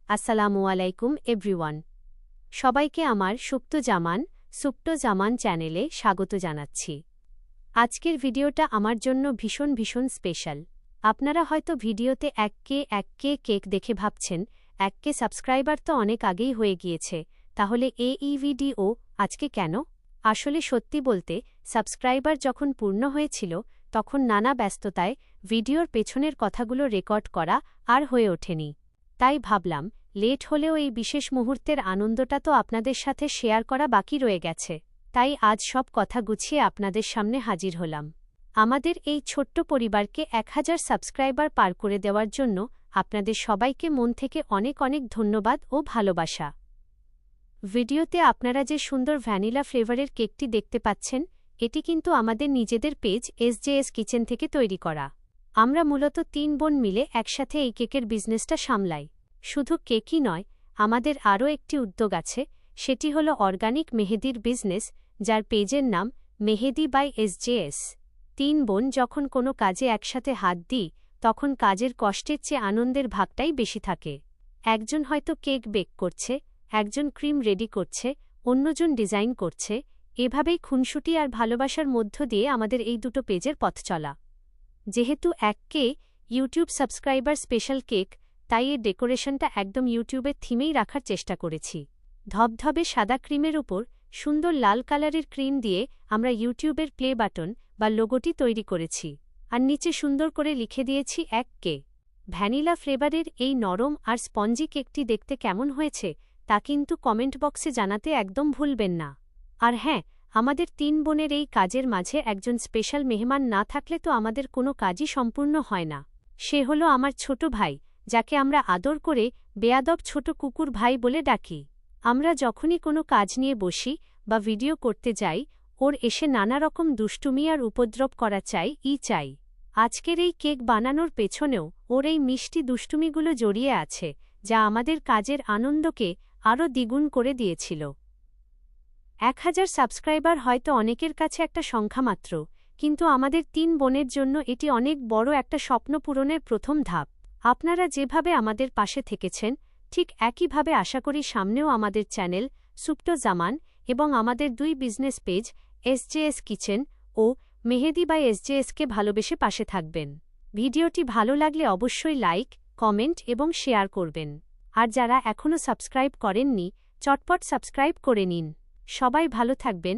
আসসালামু আলাইকুম এভরিওয়ান। সবাইকে আমার সুপ্ত জামান চ্যানেলে স্বাগত জানাচ্ছি। আজকের ভিডিওটা আমার জন্য ভীষণ স্পেশাল। আপনারা হয়তো ভিডিওতে 1K কেক দেখে ভাবছেন 1K সাবস্ক্রাইবার তো অনেক আগেই হয়ে গিয়েছে, তাহলে এই ভিডিও আজকে কেন? আসলে সত্যি বলতে সাবস্ক্রাইবার যখন পূর্ণ হয়েছিল তখন নানা ব্যস্ততায় ভিডিওর পেছনের কথাগুলো রেকর্ড করা আর হয়ে ওঠেনি। তাই ভাবলাম লেট হলেও এই বিশেষ মুহূর্তের আনন্দটা তো আপনাদের সাথে শেয়ার করা বাকি রয়ে গেছে। তাই আজ সব কথা গুছিয়ে আপনাদের সামনে হাজির হলাম। আমাদের এই ছোট্ট পরিবারকে 1000 সাবস্ক্রাইবার পার করে দেওয়ার জন্য আপনাদের সবাইকে মন থেকে অনেক ধন্যবাদ ও ভালোবাসা। ভিডিওতে আপনারা যে সুন্দর ভ্যানিলা ফ্লেভারের কেকটি দেখতে পাচ্ছেন, এটি কিন্তু আমাদের নিজেদের পেজ SJS কিচেন থেকে তৈরি করা। আমরা মূলত 3 বোন মিলে একসাথে এই কেকের বিজনেসটা সামলাই। শুধু কেকই নয়, আমাদের আরও একটি উদ্যোগ আছে, সেটি হলো অর্গানিক মেহেদির বিজনেস, যার পেজের নাম মেহেদি বাই SJS। 3 বোন যখন কোনো কাজে একসাথে হাত দিই তখন কাজের কষ্টের চেয়ে আনন্দের ভাগটাই বেশি থাকে। একজন হয়তো কেক বেক করছে, একজন ক্রিম রেডি করছে, অন্যজন ডিজাইন করছে, এভাবেই খুনসুটি আর ভালোবাসার মধ্য দিয়ে আমাদের এই দুটো পেজের পথ চলা। যেহেতু 1K YouTube subscriber special cake, তাই এর ডেকোরেশনটা একদম ইউটিউবের থিমেই রাখার চেষ্টা করেছি। ধবধবে সাদা ক্রিমের উপর সুন্দর লাল কালারের ক্রিম দিয়ে আমরা ইউটিউবের প্লে বাটন বা লোগোটি তৈরি করেছি, আর নিচে সুন্দর করে লিখে দিয়েছি 1K। ভ্যানিলা ফ্লেভারের এই নরম আর স্পঞ্জি কেকটি দেখতে কেমন হয়েছে তা কিন্তু কমেন্ট বক্সে জানাতে একদম ভুলবেন না। আর হ্যাঁ, আমাদের 3 বোনের এই কাজের মাঝে একজন স্পেশাল মেহমান না থাকলে তো আমাদের কোনো কাজই সম্পূর্ণ হয় না। সে হলো আমার ছোট ভাই, যাকে আমরা আদর করে বেয়াদব ছোট কুকুর ভাই বলে ডাকি। আমরা যখনই কোনো কাজ নিয়ে বসি বা ভিডিও করতে যাই, ওর এসে নানা রকম দুষ্টুমি আর উপদ্রব করা চাই। আজকের এই কেক বানানোর পেছনেও ওর এই মিষ্টি দুষ্টুমিগুলো জড়িয়ে আছে, যা আমাদের কাজের আনন্দকে আরও দ্বিগুণ করে দিয়েছিল। 1000 সাবস্ক্রাইবার হয়তো অনেকের কাছে একটা সংখ্যা মাত্র, কিন্তু আমাদের 3 বোনের জন্য এটি অনেক বড় একটা স্বপ্ন পূরণের প্রথম ধাপ। আপনারা যেভাবে আমাদের পাশে থেকেছেন, ঠিক একইভাবে আশা করি সামনেও আমাদের চ্যানেল সুপ্ত জামান এবং আমাদের 2 বিজনেস পেজ SJS কিচেন ও মেহেদি বাই SJSকে ভালোবেসে পাশে থাকবেন। ভিডিওটি ভালো লাগলে অবশ্যই লাইক, কমেন্ট এবং শেয়ার করবেন। আর যারা এখনও সাবস্ক্রাইব করেননি, চটপট সাবস্ক্রাইব করে নিন। সবাই ভালো থাকবেন।